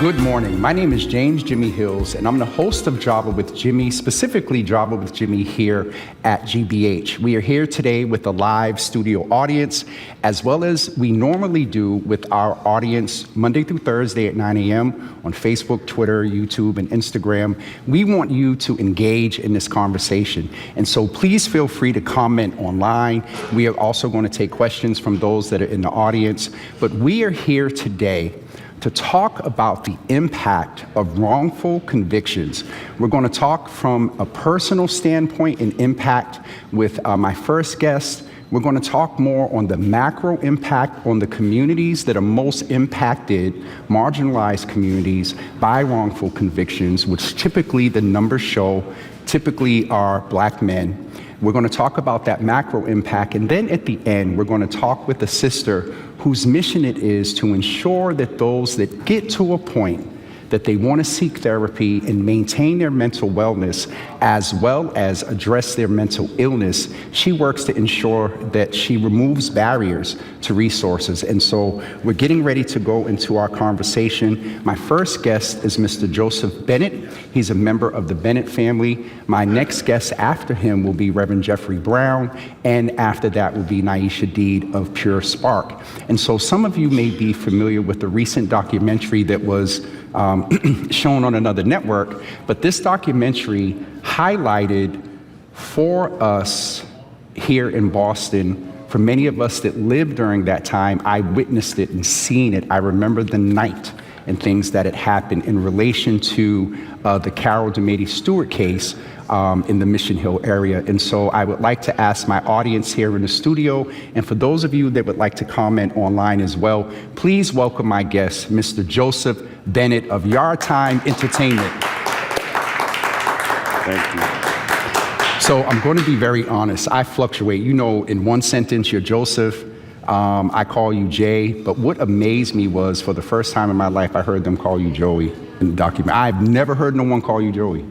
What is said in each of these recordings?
Good morning. My name is James Jimmy Hills, and I'm the host of Java with Jimmy, specifically Java with Jimmy here at GBH. We are here today with a live studio audience, as well as we normally do with our audience Monday through Thursday at 9 a.m. on Facebook, Twitter, YouTube, and Instagram. We want you to engage in this conversation, and so please feel free to comment online. We are also going to take questions from those that are in the audience, but we are here today to talk about the impact of wrongful convictions. We're going to talk from a personal standpoint and impact with my first guest. We're going to talk more on the macro impact on the communities that are most impacted, marginalized communities, by wrongful convictions, which typically the numbers show typically are Black men. We're going to talk about that macro impact, and then at the end, we're going to talk with a sister whose mission it is to ensure that those that get to a point that they want to seek therapy and maintain their mental wellness, as well as address their mental illness, she works to ensure that she removes barriers to resources. And so we're getting ready to go into our conversation. My first guest is Mr. Joseph Bennett. He's a member of the Bennett family. My next guest after him will be Reverend Jeffrey Brown, and after that will be Nieisha Deed of Pure Spark. And so some of you may be familiar with the recent documentary that was shown on another network, but this documentary highlighted for us here in Boston, for many of us that lived during that time, I witnessed it and seen it. I remember the night and things that had happened in relation to the Carol Stuart case in the Mission Hill area. And so I would like to ask my audience here in the studio, and for those of you that would like to comment online as well, please welcome my guest, Mr. Joseph Bennett of Yard Time Entertainment. Thank you. So I'm going to be very honest. I fluctuate. You know, in one sentence, you're Joseph. I call you Jay. But what amazed me was, for the first time in my life, I heard them call you Joey in the document. I've never heard no one call you Joey.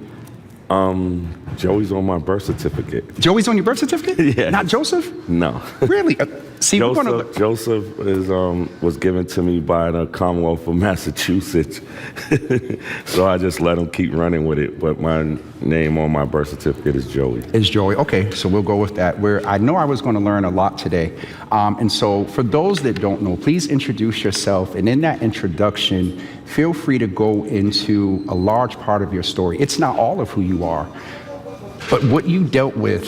Joey's on my birth certificate. Joey's on your birth certificate? Yeah. Not Joseph? No. Really? See, Joseph is was given to me by the Commonwealth of Massachusetts, so I just let him keep running with it. But my name on my birth certificate is Joey. Is Joey? Okay, so we'll go with that. I know I was going to learn a lot today, and so for those that don't know, please introduce yourself. And in that introduction, feel free to go into a large part of your story. It's not all of who you are, but what you dealt with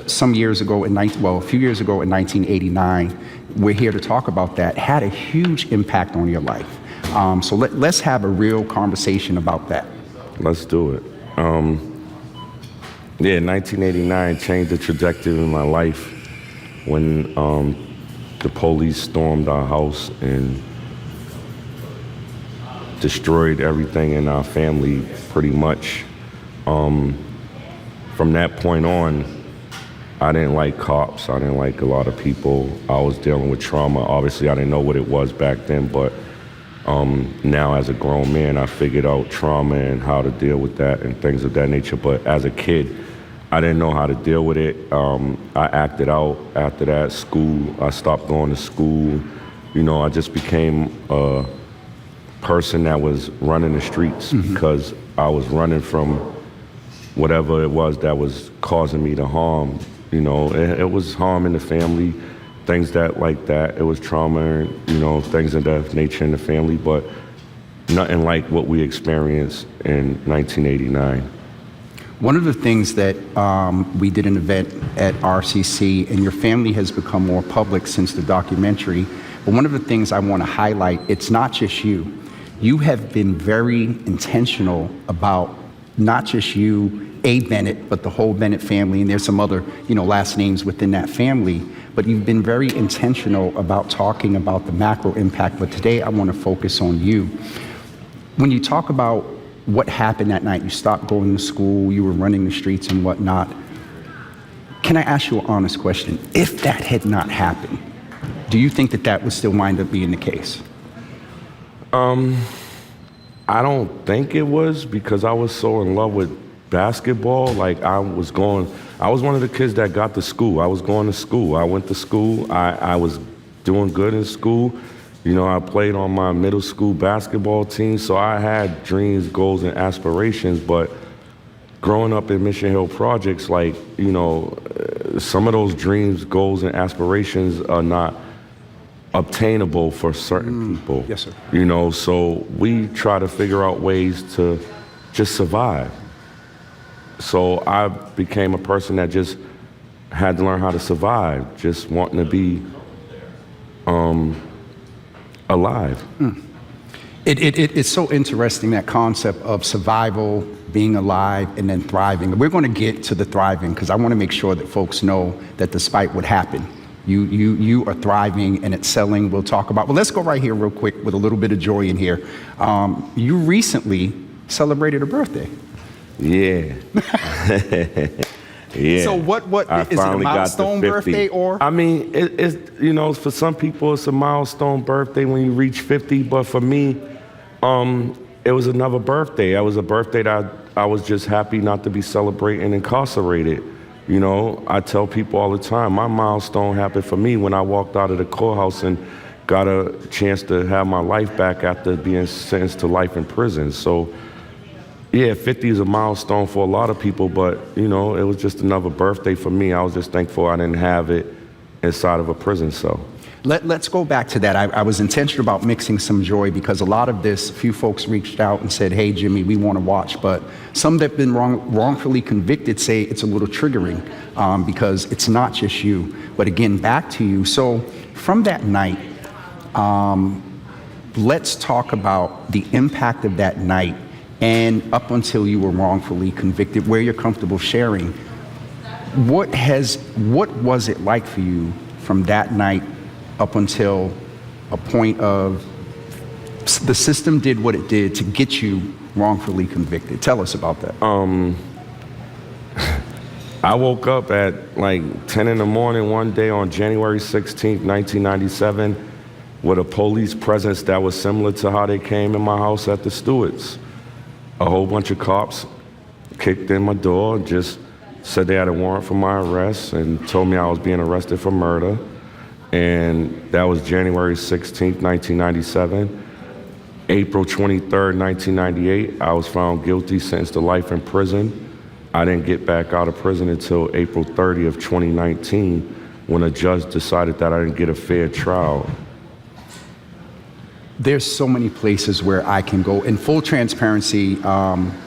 some years ago a few years ago in 1989, we're here to talk about that, had a huge impact on your life. So let's have a real conversation about that. Let's do it. 1989 changed the trajectory of my life when the police stormed our house and destroyed everything in our family, pretty much. From that point on, I didn't like cops. I didn't like a lot of people. I was dealing with trauma. Obviously, I didn't know what it was back then, but now as a grown man, I figured out trauma and how to deal with that and things of that nature. But as a kid, I didn't know how to deal with it. I acted out after that. School, I stopped going to school. You know, I just became a person that was running the streets because I was running from whatever it was that was causing me to harm. You know, it was harm in the family, things like that. It was trauma, you know, things of that nature in the family, but nothing like what we experienced in 1989. One of the things that we did an event at RCC, and your family has become more public since the documentary, but one of the things I want to highlight, it's not just you. You have been very intentional about not just you, A. Bennett, but the whole Bennett family, and there's some other, last names within that family, but you've been very intentional about talking about the macro impact, but today I want to focus on you. When you talk about what happened that night, you stopped going to school, you were running the streets and whatnot, can I ask you an honest question? If that had not happened, do you think that would still wind up being the case? I don't think it was, because I was so in love with basketball. Like, I was one of the kids that got to school. I was going to school. I went to school. I was doing good in school. You know, I played on my middle school basketball team, so I had dreams, goals, and aspirations, but growing up in Mission Hill Projects, like, you know, some of those dreams, goals, and aspirations are not obtainable for certain people. Yes, sir. You know, so we try to figure out ways to just survive. So I became a person that just had to learn how to survive, just wanting to be alive. It's so interesting, that concept of survival, being alive, and then thriving. We're going to get to the thriving because I want to make sure that folks know that despite what happened, you are thriving and excelling. We'll talk about, well, let's go right here real quick with a little bit of joy in here. You recently celebrated a birthday. Yeah. Yeah. So what is it, a milestone birthday or? I mean, it's, you know, for some people it's a milestone birthday when you reach 50, but for me, it was another birthday. It was a birthday that I was just happy not to be celebrating incarcerated. You know, I tell people all the time, my milestone happened for me when I walked out of the courthouse and got a chance to have my life back after being sentenced to life in prison. So, yeah, 50 is a milestone for a lot of people, but, you know, it was just another birthday for me. I was just thankful I didn't have it inside of a prison cell. Let's go back to that. I was intentional about mixing some joy because a lot of this, a few folks reached out and said, hey, Jimmy, we want to watch. But some that have been wrongfully convicted say it's a little triggering because it's not just you. But again, back to you. So from that night, let's talk about the impact of that night and up until you were wrongfully convicted, where you're comfortable sharing. What was it like for you from that night up until a point of the system did what it did to get you wrongfully convicted? Tell us about that. I woke up at like 10 in the morning one day on January 16th, 1997, with a police presence that was similar to how they came in my house at the Stewart's. A whole bunch of cops kicked in my door, just said they had a warrant for my arrest and told me I was being arrested for murder. And that was January 16th, 1997. April 23rd, 1998, I was found guilty, sentenced to life in prison. I didn't get back out of prison until April 30th, 2019, when a judge decided that I didn't get a fair trial. There's so many places where I can go. In full transparency,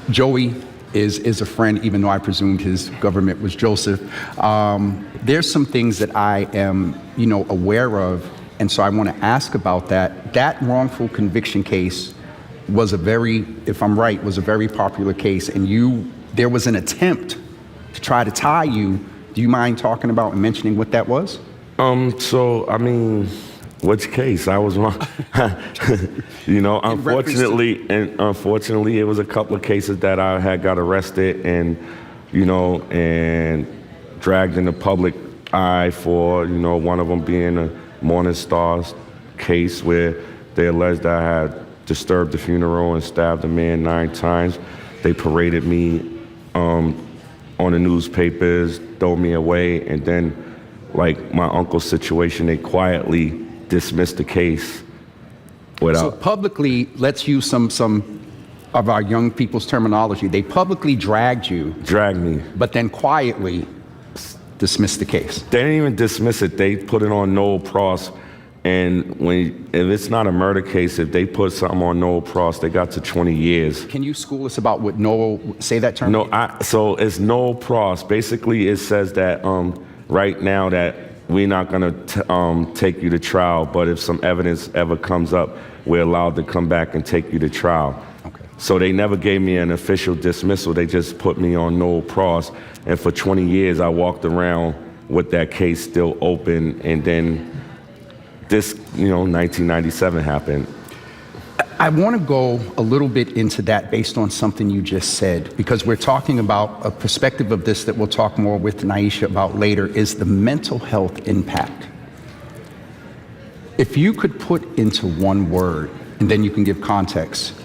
Joey is a friend, even though I presumed his government was Joseph. There's some things that I am, you know, aware of, and so I want to ask about that. That wrongful conviction case was a very, if I'm right, was a very popular case, and there was an attempt to try to tie you. Do you mind talking about and mentioning what that was? So, I mean, which case? I was wrong. You know, unfortunately, it was a couple of cases that I had got arrested and, you know, and dragged in the public eye for, you know, one of them being a Morning Star's case where they alleged that I had disturbed the funeral and stabbed a man 9 times. They paraded me on the newspapers, throw me away, and then, like my uncle's situation, they quietly dismissed the case without. So publicly, let's use some of our young people's terminology. They publicly dragged me, but then quietly dismissed the case. They didn't even dismiss it. They put it on Noel Pross, and if it's not a murder case, if they put something on Noel Pross, they got to 20 years. Can you school us about what Noel, say that term? No, so it's Noel Pross. Basically, it says that right now that we're not going to take you to trial, but if some evidence ever comes up, we're allowed to come back and take you to trial. Okay. So they never gave me an official dismissal. They just put me on Noel Pross. And for 20 years, I walked around with that case still open. And then this, 1997 happened. I want to go a little bit into that based on something you just said, because we're talking about a perspective of this that we'll talk more with Nieisha about later, is the mental health impact. If you could put into one word, and then you can give context,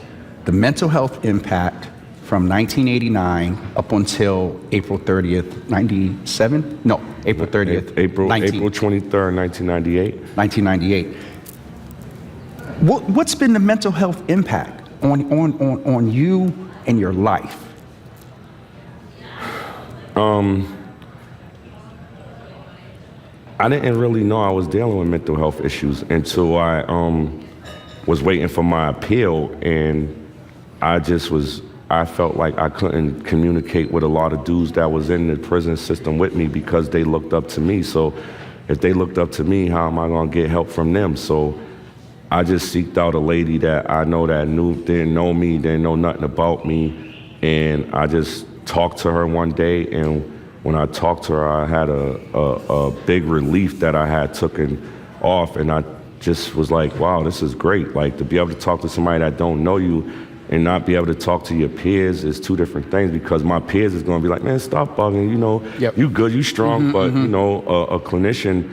the mental health impact from 1989 up until April 30th, 97? No, April 30th. April 23rd, 1998. 1998. What's been the mental health impact on you and your life? I didn't really know I was dealing with mental health issues until I was waiting for my appeal, and I felt like I couldn't communicate with a lot of dudes that was in the prison system with me because they looked up to me. So if they looked up to me, how am I gonna get help from them? So I just seeked out a lady that I know that didn't know me, didn't know nothing about me, and I just talked to her one day, and when I talked to her, I had a big relief that I had taken off, and I just was like, wow, this is great. Like, to be able to talk to somebody that don't know you and not be able to talk to your peers is two different things, because my peers is gonna be like, man, stop bugging, you know, Yep. you good, you strong, but you know, a clinician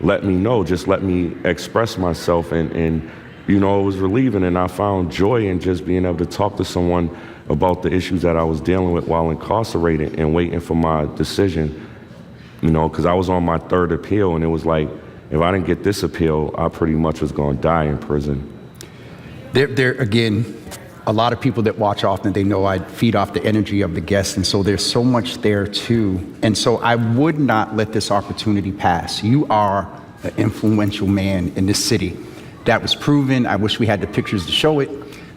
let me know, just let me express myself, and you know, it was relieving, and I found joy in just being able to talk to someone about the issues that I was dealing with while incarcerated and waiting for my decision, you know, because I was on my third appeal, and it was like, if I didn't get this appeal, I pretty much was gonna die in prison. There again, a lot of people that watch often, they know I feed off the energy of the guests, and so there's so much there too. And so I would not let this opportunity pass. You are an influential man in this city. That was proven. I wish we had the pictures to show it,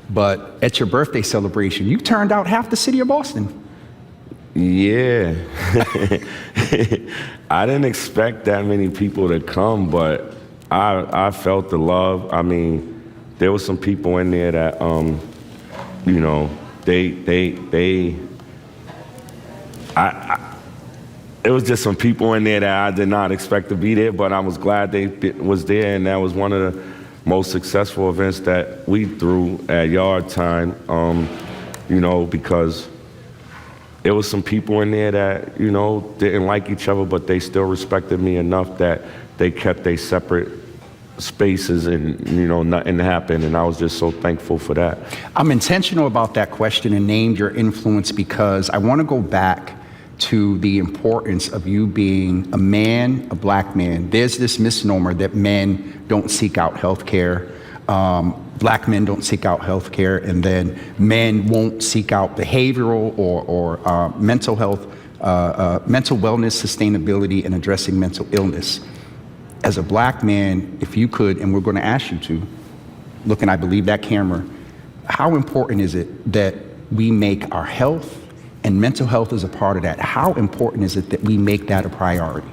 but at your birthday celebration, you turned out half the city of Boston. Yeah. I didn't expect that many people to come, but I felt the love. I mean, there were some people in there that, you know, it was just some people in there that I did not expect to be there, but I was glad they was there, and that was one of the most successful events that we threw at Yard Time, you know, because there was some people in there that, you know, didn't like each other, but they still respected me enough that they kept their separate spaces, and, you know, nothing happened, and I was just so thankful for that. I'm intentional about that question and named your influence because I want to go back to the importance of you being a man, a black man. There's this misnomer that men don't seek out health care, black men don't seek out health care, and then men won't seek out behavioral or mental health, mental wellness, sustainability, and addressing mental illness. As a black man, if you could, and we're going to ask you to, look, and I believe that camera, how important is it that we make our health, and mental health is a part of that, how important is it that we make that a priority?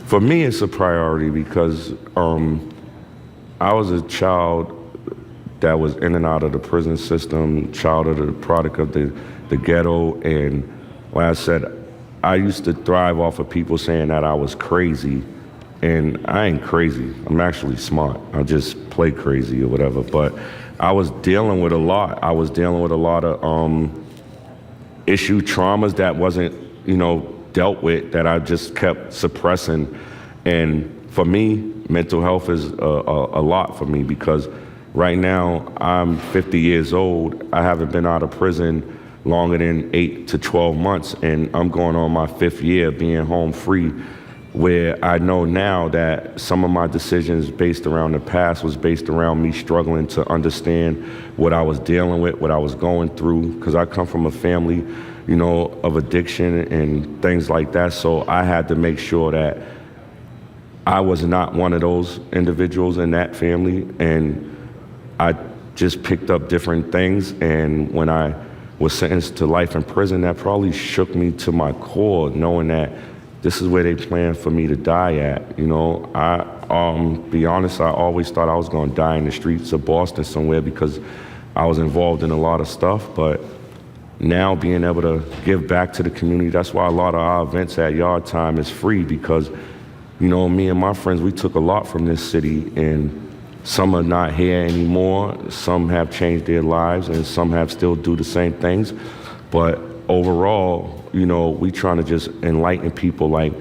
For me, it's a priority because I was a child that was in and out of the prison system, child of the product of the ghetto, and like I said, I used to thrive off of people saying that I was crazy. And I ain't crazy. I'm actually smart. I just play crazy or whatever. But I was dealing with a lot. I was dealing with a lot of issue traumas that wasn't, you know, dealt with, that I just kept suppressing. And for me, mental health is a lot for me, because right now I'm 50 years old. I haven't been out of prison longer than 8 to 12 months, and I'm going on my 5th year being home free, where I know now that some of my decisions based around the past was based around me struggling to understand what I was dealing with, what I was going through, because I come from a family, you know, of addiction and things like that. So I had to make sure that I was not one of those individuals in that family, and I just picked up different things. And when I was sentenced to life in prison, that probably shook me to my core, knowing that this is where they planned for me to die at. You know, be honest, I always thought I was gonna die in the streets of Boston somewhere, because I was involved in a lot of stuff. But now being able to give back to the community, that's why a lot of our events at Yard Time is free, because, you know, me and my friends, we took a lot from this city, and some are not here anymore. Some have changed their lives, and some have still do the same things. But overall, you know, we trying to just enlighten people. Like,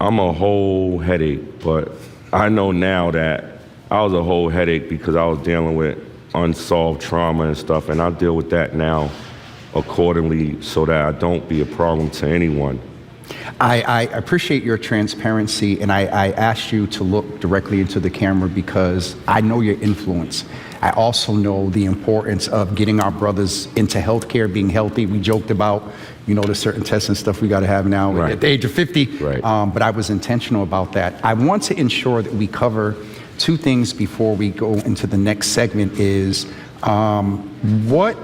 I'm a whole headache, but I know now that I was a whole headache because I was dealing with unsolved trauma and stuff, and I deal with that now accordingly so that I don't be a problem to anyone. I appreciate your transparency, and I asked you to look directly into the camera because I know your influence. I also know the importance of getting our brothers into healthcare, being healthy. We joked about, there's certain tests and stuff we got to have now at the age of 50, right. But I was intentional about that. I want to ensure that we cover two things before we go into the next segment is what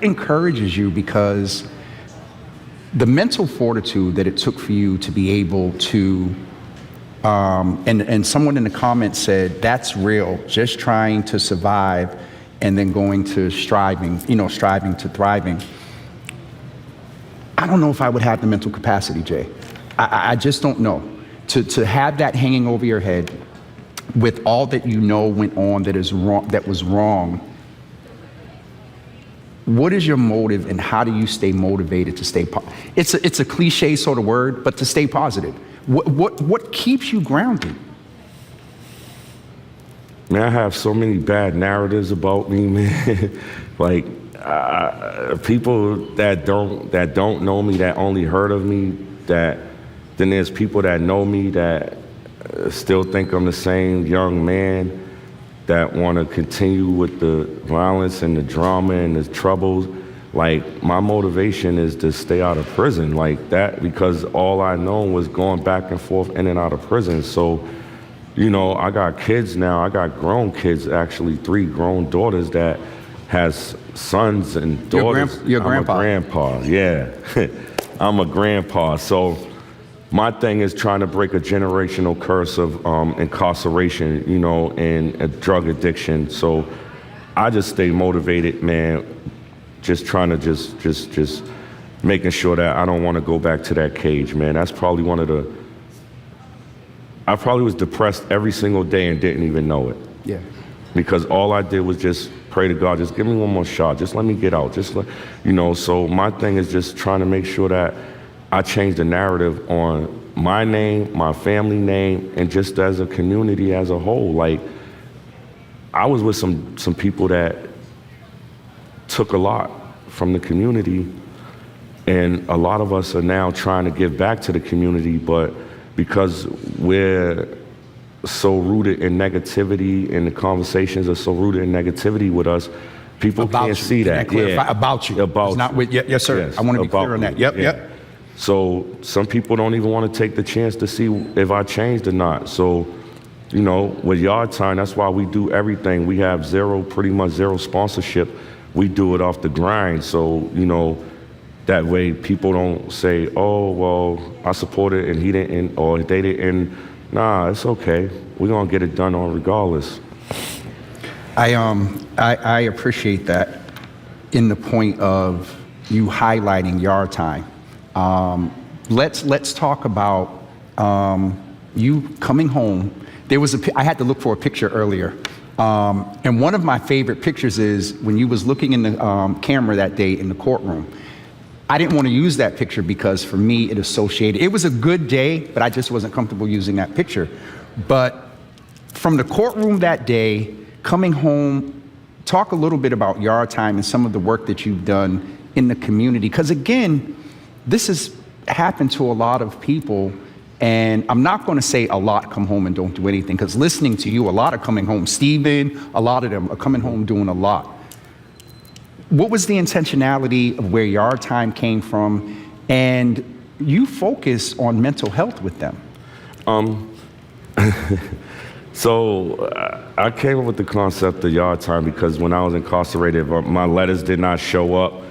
encourages you, because the mental fortitude that it took for you to be able to, and someone in the comments said, that's real, just trying to survive and then going to striving to thriving. I don't know if I would have the mental capacity, Jay. I just don't know. To have that hanging over your head with all that went on that was wrong. What is your motive, and how do you stay motivated to stay positive? It's a cliche sort of word, but to stay positive. What keeps you grounded? Man, I have so many bad narratives about me, man. Like people that don't know me, that only heard of me, then there's people that know me that still think I'm the same young man that want to continue with the violence and the drama and the troubles. Like, my motivation is to stay out of prison like that, because all I know was going back and forth in and out of prison. So, I got kids now. I got grown kids, actually 3 grown daughters that has sons and daughters. Your grandpa. I'm a grandpa, yeah. I'm a grandpa. So my thing is trying to break a generational curse of incarceration, and drug addiction. So I just stay motivated, man, just trying to just making sure that I don't want to go back to that cage, man. That's probably I probably was depressed every single day and didn't even know it. Yeah. Because all I did was just pray to God, just give me one more shot, just let me get out, so my thing is just trying to make sure that I change the narrative on my name, my family name, and just as a community as a whole. Like, I was with some people that took a lot from the community, and a lot of us are now trying to give back to the community, but because we're so rooted in negativity and the conversations are so rooted in negativity with us, people can't see that. About you. About not with, yes, sir. Yes, I want to be clear on that. Yep. So some people don't even want to take the chance to see if I changed or not. So, with Yard Time, that's why we do everything. We have pretty much zero sponsorship. We do it off the grind. So, that way people don't say, oh, well, I supported and he didn't, or they didn't. Nah, it's okay. We're going to get it done on regardless. I appreciate that in the point of you highlighting Yard Time. Let's talk about you coming home. I had to look for a picture earlier. And one of my favorite pictures is when you was looking in the camera that day in the courtroom. I didn't want to use that picture because for me it was a good day, but I just wasn't comfortable using that picture. But from the courtroom that day, coming home, talk a little bit about Yard Time and some of the work that you've done in the community. Because again, this has happened to a lot of people, and I'm not going to say a lot come home and don't do anything, because listening to you, a lot are coming home. Steven, a lot of them are coming home doing a lot. What was the intentionality of where Yard Time came from, and you focus on mental health with them? So I came up with the concept of Yard Time because when I was incarcerated, my letters did not show up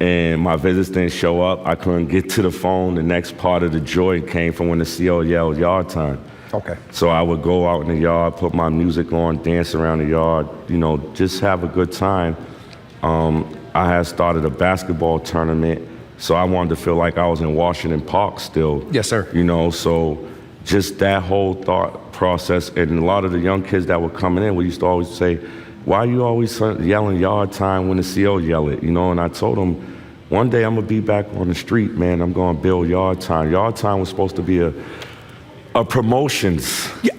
and my visits didn't show up. I couldn't get to the phone. The next part of the joy came from when the CO yelled Yard Time. Okay. So I would go out in the yard, put my music on, dance around the yard, just have a good time. I had started a basketball tournament, so I wanted to feel like I was in Washington Park still. Yes, sir. So just that whole thought process, and a lot of the young kids that were coming in, we used to always say, why are you always yelling Yard Time when the CO yell it? And I told them, one day I'm gonna be back on the street, man. I'm gonna build Yard Time. Yard Time was supposed to be a promotions. Yeah,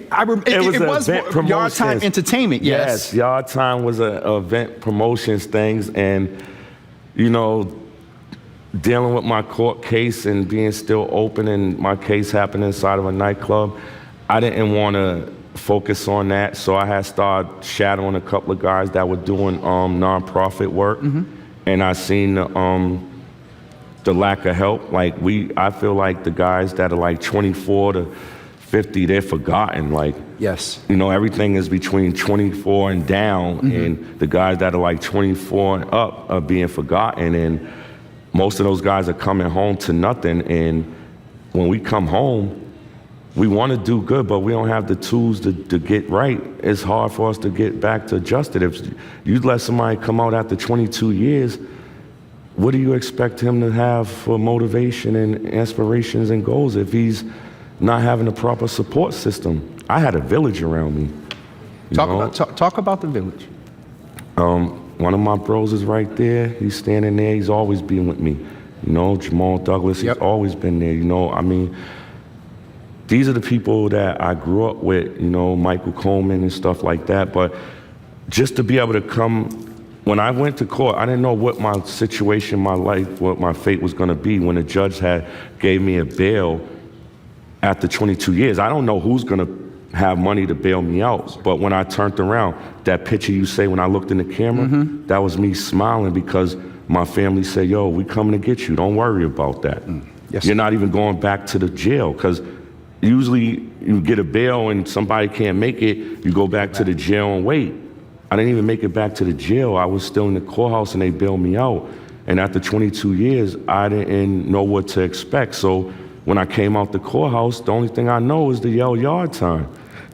it was Yard Time Entertainment, yes. Yes, Yard Time was a event promotions things, and dealing with my court case and being still open and my case happened inside of a nightclub, I didn't want to focus on that. So I had started shadowing a couple of guys that were doing nonprofit work. And I seen the lack of help. Like I feel like the guys that are like 24 to 50, they're forgotten. Like, Yes. you know, everything is between 24 and down, and the guys that are like 24 and up are being forgotten. And most of those guys are coming home to nothing. And when we come home, we want to do good, but we don't have the tools to get right. It's hard for us to get back to adjusted. If you let somebody come out after 22 years, what do you expect him to have for motivation and aspirations and goals if he's not having a proper support system? I had a village around me. Talk about the village. One of my bros is right there. He's standing there. He's always been with me. You know, Jamal Douglas, he's always been there. You know, I mean, these are the people that I grew up with, you know, Michael Coleman and stuff like that. But just to be able to come, when I went to court, I didn't know what my situation, my life, what my fate was going to be. When the judge gave me a bail after 22 years, I don't know who's going to have money to bail me out. But when I turned around, that picture you say when I looked in the camera, that was me smiling because my family said, yo, we coming to get you. Don't worry about that. Yes. You're not even going back to the jail, because usually you get a bail and somebody can't make it, you go back to the jail and wait. I didn't even make it back to the jail. I was still in the courthouse and they bailed me out. And after 22 years, I didn't know what to expect. So when I came out the courthouse, the only thing I know is the yell yard time.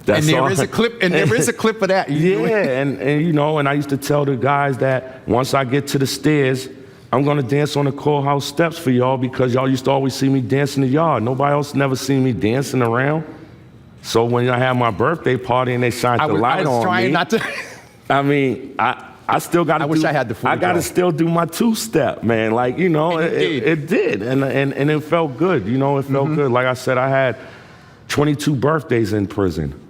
And there is a clip of that. And you know, and I used to tell the guys that once I get to the stairs, I'm gonna dance on the courthouse steps for y'all, because y'all used to always see me dance in the yard. Nobody else never seen me dancing around. So when I had my birthday party and they shined the light on me, I was trying not to. I mean, I still got to. I wish I had the. I got to still do my two-step, man. Like, you know, it did, and it felt good. You know, it felt good. Like I said, I had 22 birthdays in prison.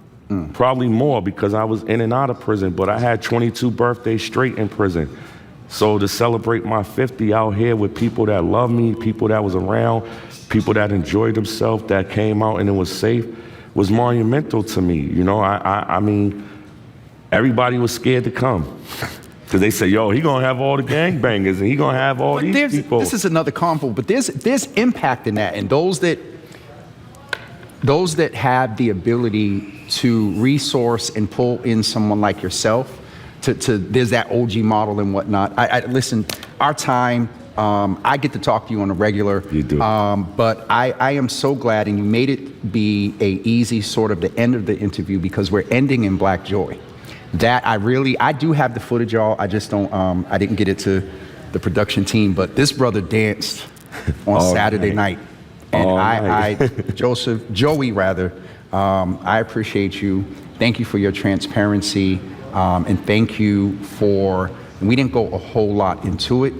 Probably more because I was in and out of prison, but I had 22 birthdays straight in prison. So to celebrate my 50 out here with people that love me, people that was around, people that enjoyed themselves, that came out and it was safe, was monumental to me. You know, I mean, everybody was scared to come because they say, yo, he gonna have all the gangbangers and he gonna have all these people. This is another convo, but there's impact in that, and those that have the ability to resource and pull in someone like yourself, there's that OG model and whatnot. I listen, our time, I get to talk to you on a regular. You do. But I am so glad, and you made it be a easy sort of the end of the interview, because we're ending in Black joy. That I do have the footage, y'all. I just don't, I didn't get it to the production team, but this brother danced on Saturday night. And Joey, I appreciate you. Thank you for your transparency. And thank you for, we didn't go a whole lot into it,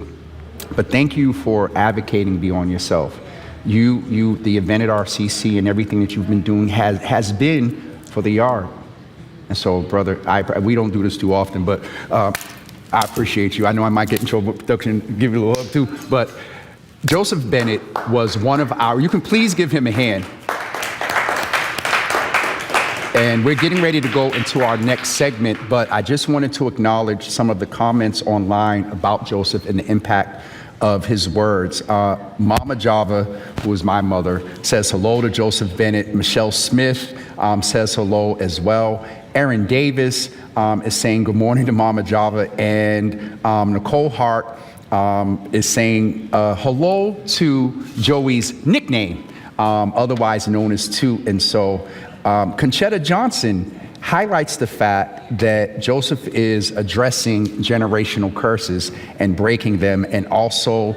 but thank you for advocating beyond yourself. The event at RCC and everything that you've been doing has been for the yard. And so, brother, we don't do this too often, but I appreciate you. I know I might get in trouble with production, give you a little love too, but Joseph Bennett was one of you can please give him a hand. And we're getting ready to go into our next segment, but I just wanted to acknowledge some of the comments online about Joseph and the impact of his words. Mama Java, who is my mother, says hello to Joseph Bennett. Michelle Smith says hello as well. Aaron Davis is saying good morning to Mama Java. And Nicole Hart is saying hello to Joey's nickname, otherwise known as Toot. And so Conchetta Johnson highlights the fact that Joseph is addressing generational curses and breaking them. And also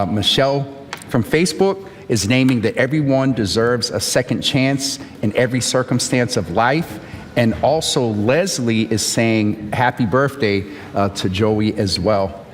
Michelle from Facebook is naming that everyone deserves a second chance in every circumstance of life. And also Leslie is saying happy birthday to Joey as well.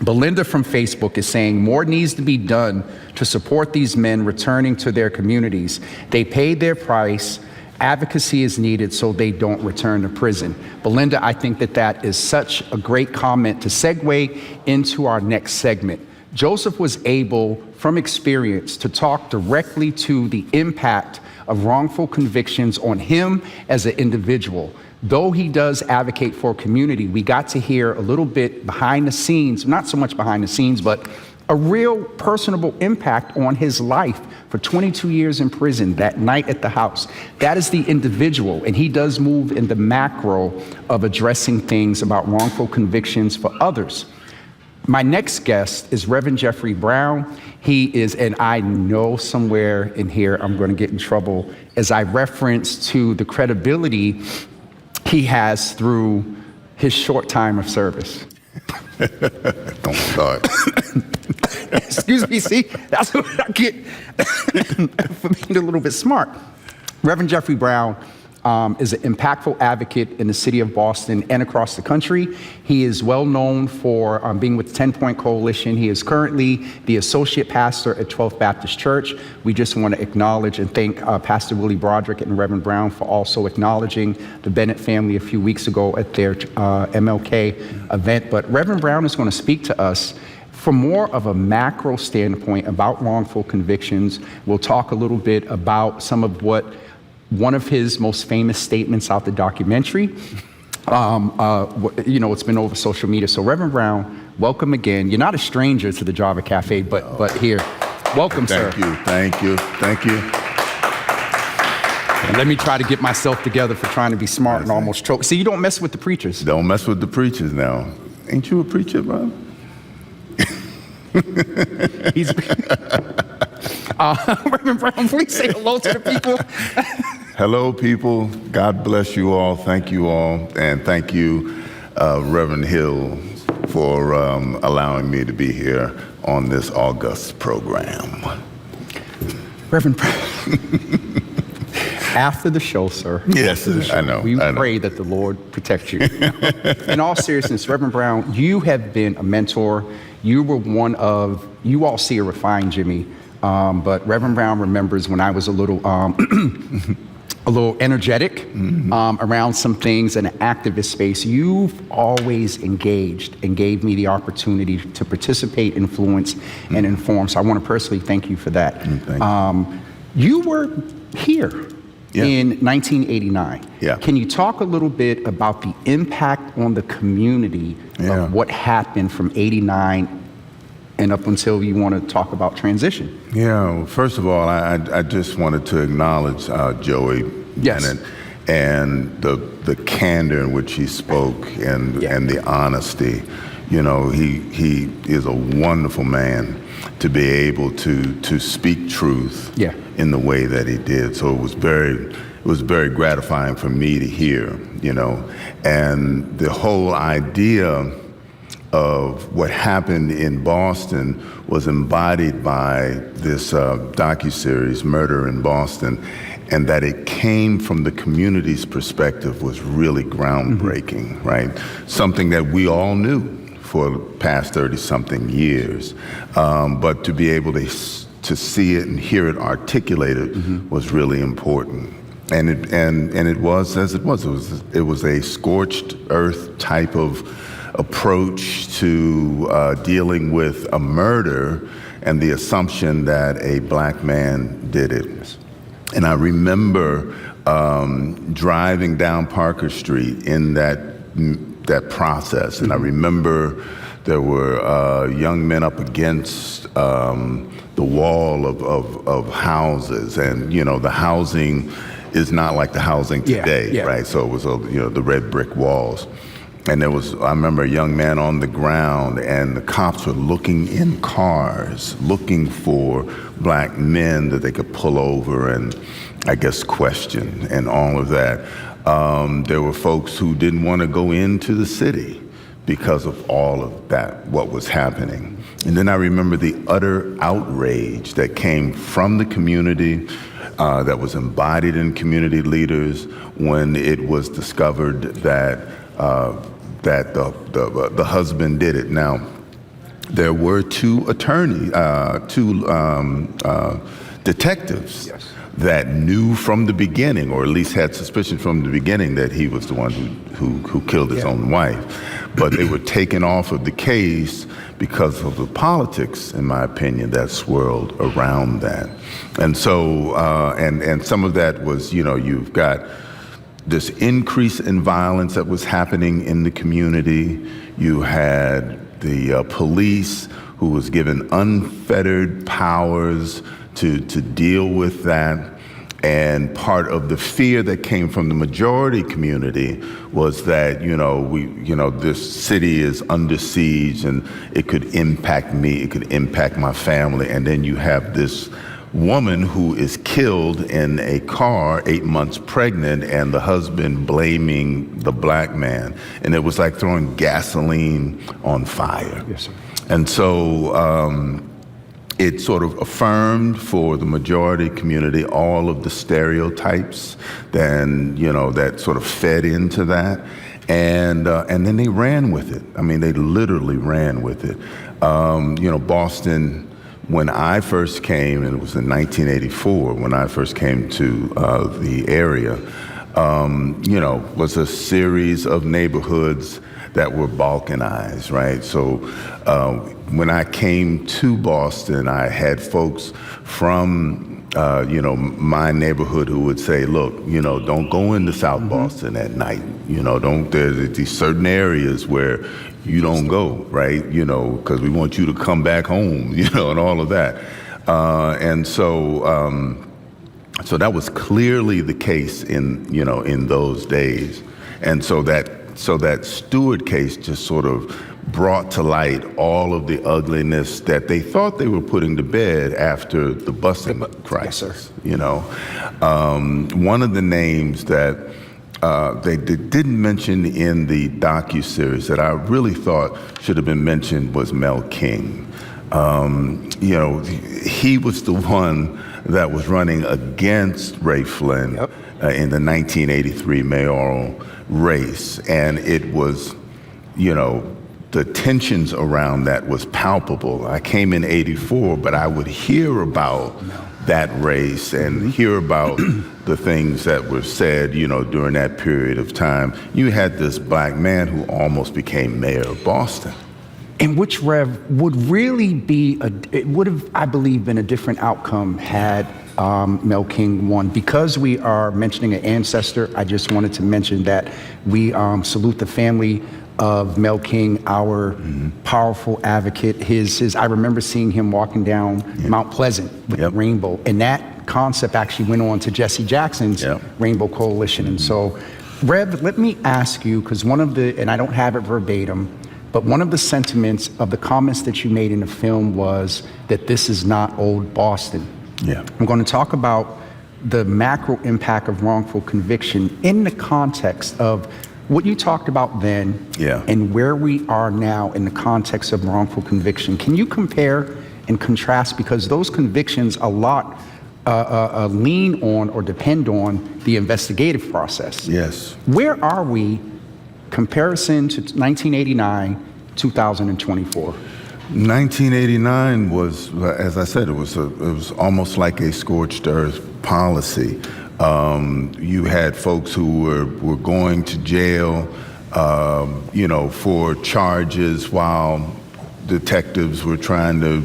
Belinda from Facebook is saying more needs to be done to support these men returning to their communities. They paid their price. Advocacy is needed so they don't return to prison. Belinda, I think that is such a great comment to segue into our next segment. Joseph was able, from experience, to talk directly to the impact of wrongful convictions on him as an individual. Though he does advocate for community, we got to hear a little bit behind the scenes, not so much behind the scenes, but a real personable impact on his life for 22 years in prison, that night at the house. That is the individual, and he does move in the macro of addressing things about wrongful convictions for others. My next guest is Reverend Jeffrey Brown. He is, and I know somewhere in here I'm going to get in trouble as I reference to the credibility he has through his short time of service. Don't start. Excuse me, see, that's what I get for being a little bit smart. Reverend Jeffrey Brown is an impactful advocate in the city of Boston and across the country. He is well known for being with the 10 Point Coalition. He is currently the associate pastor at 12th Baptist Church. We just want to acknowledge and thank Pastor Willie Broderick and Reverend Brown for also acknowledging the Bennett family a few weeks ago at their MLK event. But Reverend Brown is going to speak to us from more of a macro standpoint about wrongful convictions. We'll talk a little bit about some of what one of his most famous statements out the documentary. It's been over social media. So Reverend Brown, welcome again. You're not a stranger to the Java Cafe, but here, welcome, sir. Thank you. And let me try to get myself together for trying to be smart and almost choke. See, you don't mess with the preachers. Don't mess with the preachers now. Ain't you a preacher, bro? Reverend Brown, please say hello to the people. Hello, people. God bless you all. Thank you all. And thank you, Reverend Hill, for allowing me to be here on this august program. Reverend Brown, after the show, sir. Yes, I know. We pray that the Lord protect you. In all seriousness, Reverend Brown, you have been a mentor. You were one of, you all see a refined Jimmy, but Reverend Brown remembers when I was a little energetic around some things in an activist space. You've always engaged and gave me the opportunity to participate, influence, and inform. So I want to personally thank you for that. You were here in 1989. Can you talk a little bit about the impact on the community of what happened from 89 and up until you want to talk about transition? Well, first of all, I just wanted to acknowledge Joey Bennett and the candor in which he spoke and the honesty. You know, he is a wonderful man to be able to speak truth in the way that he did. So it was very gratifying for me to hear, you know, and the whole idea of what happened in Boston was embodied by this docuseries, Murder in Boston, and that it came from the community's perspective was really groundbreaking, right? Something that we all knew for the past 30-something years, but to be able to see it and hear it articulated was really important. And it was as it was. It was a scorched earth type of approach to dealing with a murder and the assumption that a black man did it. And I remember driving down Parker Street in that process, and I remember there were young men up against the wall of houses, and you know the housing is not like the housing today, right? So it was the red brick walls. And I remember a young man on the ground, and the cops were looking in cars, looking for black men that they could pull over and, I guess, question and all of that. There were folks who didn't want to go into the city because of all of that, what was happening. And then I remember the utter outrage that came from the community, that was embodied in community leaders when it was discovered that the husband did it. Now, there were two detectives that knew from the beginning, or at least had suspicion from the beginning, that he was the one who killed his own wife. But they were taken off of the case because of the politics, in my opinion, that swirled around that. And so, and some of that was, you've got this increase in violence that was happening in the community. You had the police who was given unfettered powers to deal with that. And part of the fear that came from the majority community was that, this city is under siege and it could impact me, it could impact my family. And then you have this woman who is killed in a car, 8 months pregnant, and the husband blaming the black man. And it was like throwing gasoline on fire. Yes, sir. And so it sort of affirmed for the majority community all of the stereotypes that sort of fed into that. And then they ran with it. I mean, they literally ran with it. Boston, when I first came, and it was in 1984, when I first came to the area, was a series of neighborhoods that were balkanized, right? So when I came to Boston, I had folks from, my neighborhood who would say, look, don't go into South Boston at night. There's these certain areas where you don't go, right? Because we want you to come back home, and all of that. And so that was clearly the case in those days. And so that Stuart case just sort of brought to light all of the ugliness that they thought they were putting to bed after the busing crisis. Yes, sir. One of the names that they didn't mention in the docuseries that I really thought should have been mentioned was Mel King. He was the one that was running against Ray Flynn in the 1983 mayoral race. And it was, the tensions around that was palpable. I came in 84, but I would hear about that race and hear about the things that were said, during that period of time. You had this black man who almost became mayor of Boston. And which, Rev, would really be, it would have, I believe, been a different outcome had Mel King won. Because we are mentioning an ancestor, I just wanted to mention that we salute the family of Mel King, our powerful advocate. I remember seeing him walking down Mount Pleasant with the rainbow, and that concept actually went on to Jesse Jackson's Rainbow Coalition. And so, Rev, let me ask you, because one of the, and I don't have it verbatim, but one of the sentiments of the comments that you made in the film was that this is not old Boston. Yeah. I'm going to talk about the macro impact of wrongful conviction in the context of what you talked about then and where we are now in the context of wrongful conviction. Can you compare and contrast, because those convictions a lot lean on or depend on the investigative process. Yes. Where are we comparison to 1989, 2024? 1989 was, as I said, it was almost like a scorched earth policy. You had folks who were going to jail, for charges while detectives were trying to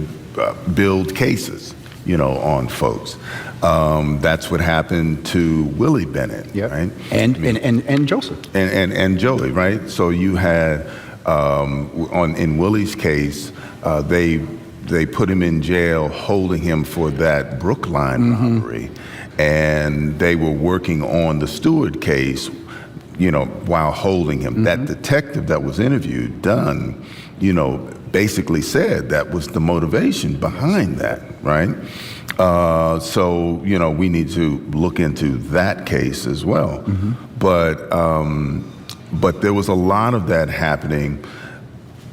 build cases, on folks. That's what happened to Willie Bennett, right? And Joseph. And Joey, right? So you had, in Willie's case, they put him in jail holding him for that Brookline robbery. And they were working on the Stuart case, while holding him. That detective that was interviewed, Dunn, basically said that was the motivation behind that, right? So, we need to look into that case as well. But there was a lot of that happening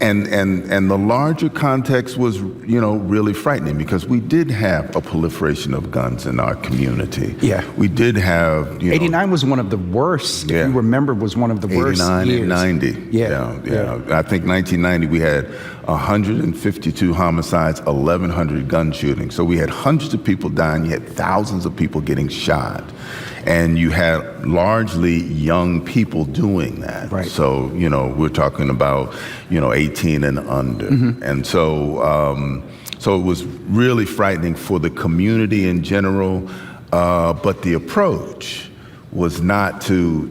And the larger context was, really frightening because we did have a proliferation of guns in our community. Yeah. We did have, 89 was one of the worst, if you remember, was one of the worst 89 years. and 90. Yeah. I think 1990 we had 152 homicides, 1,100 gun shootings. So we had hundreds of people dying. You had thousands of people getting shot. And you had largely young people doing that. Right. So, we're talking about, 18 and under. And so it was really frightening for the community in general, but the approach was not to,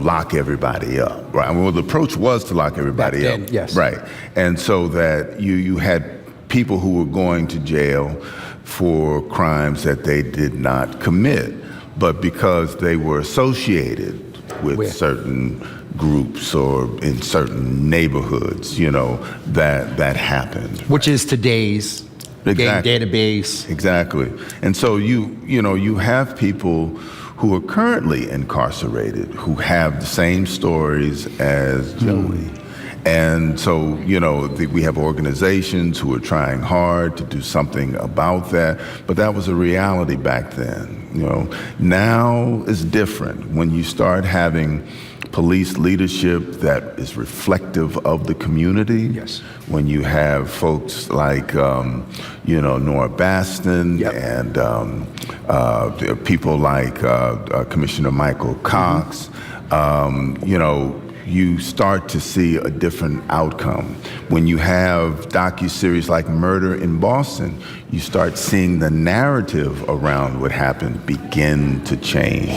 lock everybody up, right? Well, the approach was to lock everybody up. Yes. Right. And so that you had people who were going to jail for crimes that they did not commit, but because they were associated with certain groups or in certain neighborhoods, that happened. Which is today's gang database. Exactly. And so you have people who are currently incarcerated who have the same stories as Joey. And so, we have organizations who are trying hard to do something about that, but that was a reality back then. Now is different. When you start having police leadership that is reflective of the community. Yes. When you have folks like, Nora Baston and people like Commissioner Michael Cox, you start to see a different outcome. When you have docuseries like Murder in Boston, you start seeing the narrative around what happened begin to change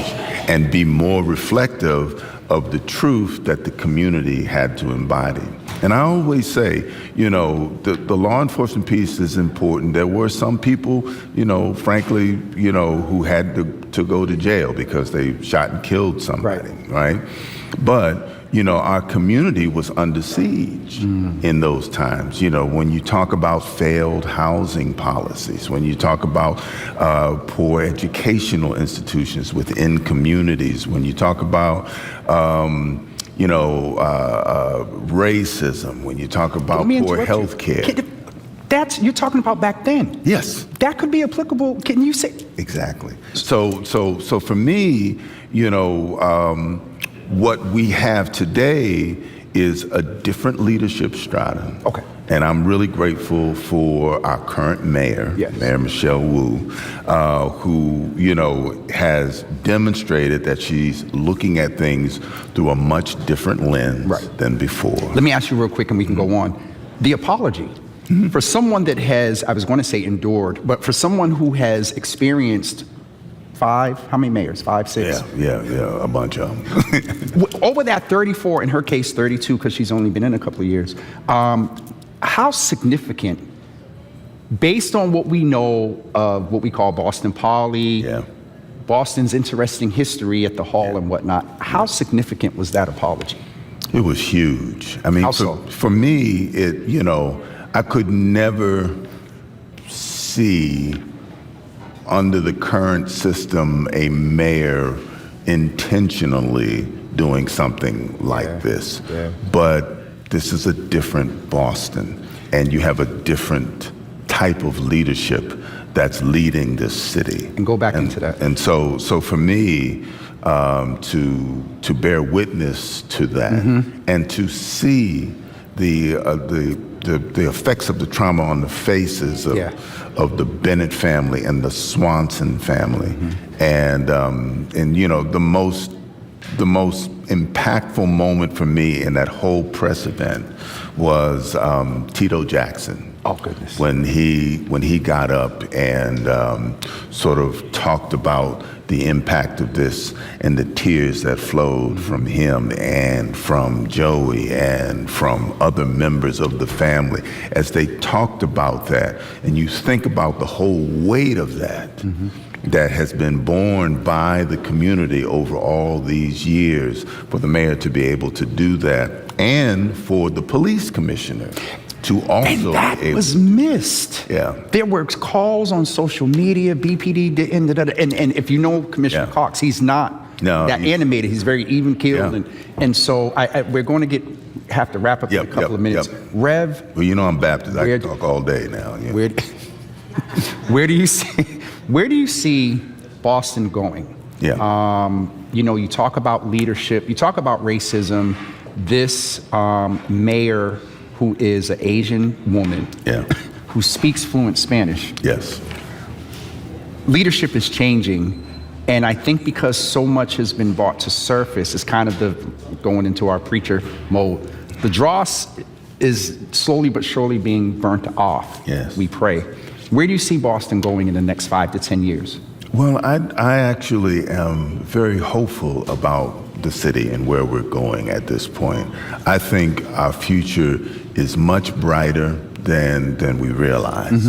and be more reflective of the truth that the community had to embody. And I always say, the law enforcement piece is important. There were some people, frankly, who had to go to jail because they shot and killed somebody, right? But our community was under siege in those times. When you talk about failed housing policies, when you talk about poor educational institutions within communities, when you talk about, racism, when you talk about poor health care. You're talking about back then. Yes. That could be applicable. Can you say? Exactly. So for me, what we have today is a different leadership strata. Okay. And I'm really grateful for our current mayor, Mayor Michelle Wu, who, has demonstrated that she's looking at things through a much different lens than before. Let me ask you real quick and we can go on. The apology. For someone that has, I was going to say endured, but for someone who has experienced how many mayors? 5, 6? Yeah, a bunch of them. Over that 34, in her case 32, because she's only been in a couple of years, how significant, based on what we know of what we call Boston Poly, Boston's interesting history at the Hall and whatnot, how significant was that apology? It was huge. I mean, How so? For me, I could never see under the current system a mayor intentionally doing something like this. But this is a different Boston, and you have a different type of leadership that's leading this city. And go back into that. And so for me, to bear witness to that and to see the effects of the trauma on the faces of the Bennett family and the Swanson family, and the most impactful moment for me in that whole press event was Tito Jackson. Oh goodness! When he got up and sort of talked about the impact of this and the tears that flowed from him and from Joey and from other members of the family as they talked about that, and you think about the whole weight of that that has been borne by the community over all these years, for the mayor to be able to do that, and for the police commissioner to also and that was missed. Yeah. There were calls on social media, BPD, and if you know Commissioner Cox, he's not that animated. He's very even-keeled. And so we're going to get have to wrap up in a couple of minutes. Yep. Rev, Well, you know I'm Baptist. I can talk all day now. Yeah. where do you see Boston going? Yeah. You know, you talk about leadership, you talk about racism. This mayor, who is an Asian woman, Yeah. who speaks fluent Spanish. Yes. Leadership is changing, and I think because so much has been brought to surface, it's kind of the going into our preacher mode. The dross is slowly but surely being burnt off. Yes. We pray. Where do you see Boston going in the next 5 to 10 years? Well, I actually am very hopeful about the city and where we're going at this point. I think our future is much brighter than we realize,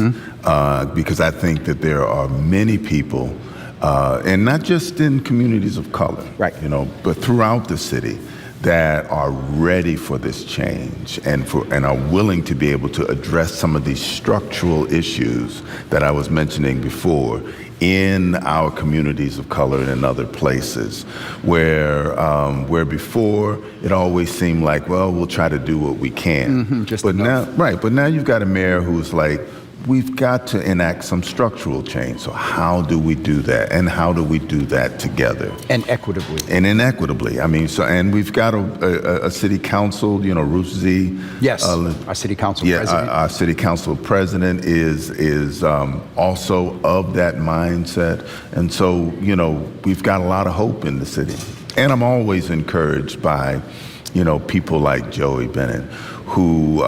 because I think that there are many people, and not just in communities of color, right, you know, but throughout the city, that are ready for this change and are willing to be able to address some of these structural issues that I was mentioning before in our communities of color and in other places where before it always seemed like, well, we'll try to do what we can. But now you've got a mayor who's like, we've got to enact some structural change. So how do we do that? And how do we do that together? And equitably. And inequitably. I mean, and we've got a city council, you know, Ruth Z. Yes, our city council president. Our city council president is also of that mindset. And so, you know, we've got a lot of hope in the city. And I'm always encouraged by, you know, people like Joey Bennett, who,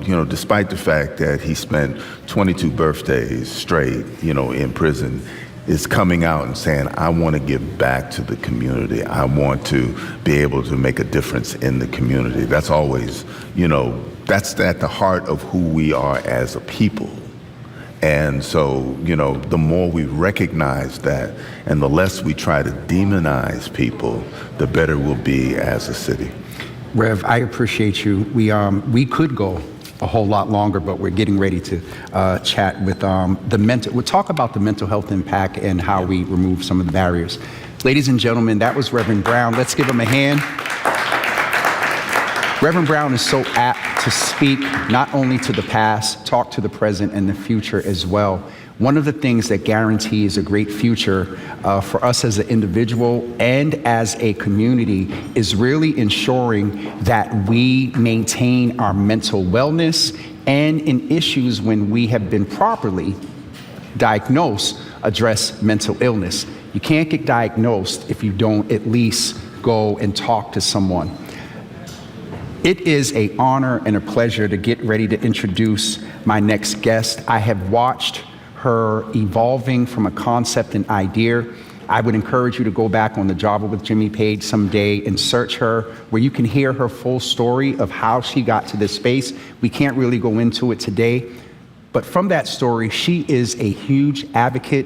you know, despite the fact that he spent 22 birthdays straight, you know, in prison, is coming out and saying, I want to give back to the community. I want to be able to make a difference in the community. That's always, you know, that's at the heart of who we are as a people. And so, you know, the more we recognize that and the less we try to demonize people, the better we'll be as a city. Rev, I appreciate you. We could go a whole lot longer, but we're getting ready to chat with we'll talk about the mental health impact and how we remove some of the barriers. Ladies and gentlemen, that was Reverend Brown. Let's give him a hand. Reverend Brown is so apt to speak not only to the past, talk to the present and the future as well. One of the things that guarantees a great future for us as an individual and as a community is really ensuring that we maintain our mental wellness and in issues when we have been properly diagnosed, address mental illness. You can't get diagnosed if you don't at least go and talk to someone. It is an honor and a pleasure to get ready to introduce my next guest. I have watched her evolving from a concept and idea. I would encourage you to go back on the Java with Jimmy page someday and search her, where you can hear her full story of how she got to this space. We can't really go into it today, but from that story, she is a huge advocate.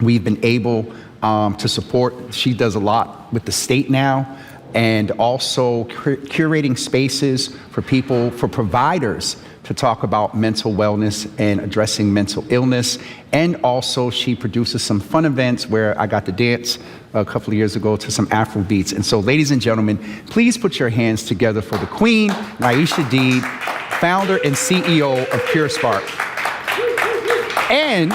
We've been able to support. She does a lot with the state now, and also curating spaces for people, for providers to talk about mental wellness and addressing mental illness. And also she produces some fun events where I got to dance a couple of years ago to some Afro beats. And so, ladies and gentlemen, please put your hands together for the Queen, Nieisha Deed, founder and CEO of Pure Spark. And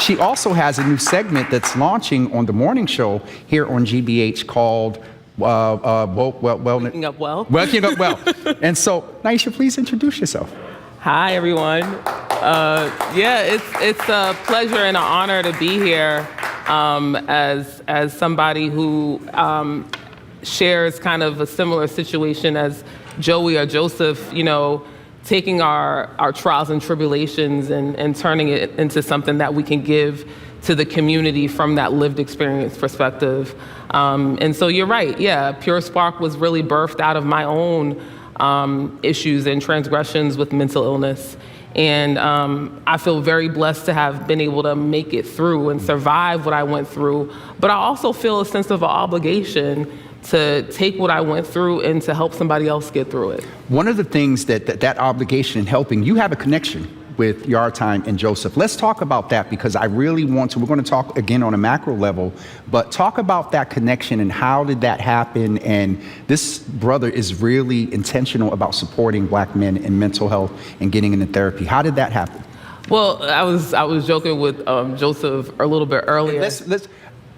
she also has a new segment that's launching on the morning show here on GBH called Waking Up Well. Waking Up Well. And so, Nieisha, please introduce yourself. Hi, everyone. It's a pleasure and an honor to be here as somebody who shares kind of a similar situation as Joey or Joseph, you know, taking our trials and tribulations and turning it into something that we can give to the community from that lived experience perspective. And so you're right, Pure Spark was really birthed out of my own issues and transgressions with mental illness. And I feel very blessed to have been able to make it through and survive what I went through. But I also feel a sense of an obligation to take what I went through and to help somebody else get through it. One of the things that obligation in helping, you have a connection with Yard Time and Joseph. Let's talk about that, because I really want to. We're going to talk again on a macro level, but talk about that connection and how did that happen. And this brother is really intentional about supporting Black men in mental health and getting into therapy. How did that happen? Well, I was joking with Joseph a little bit earlier.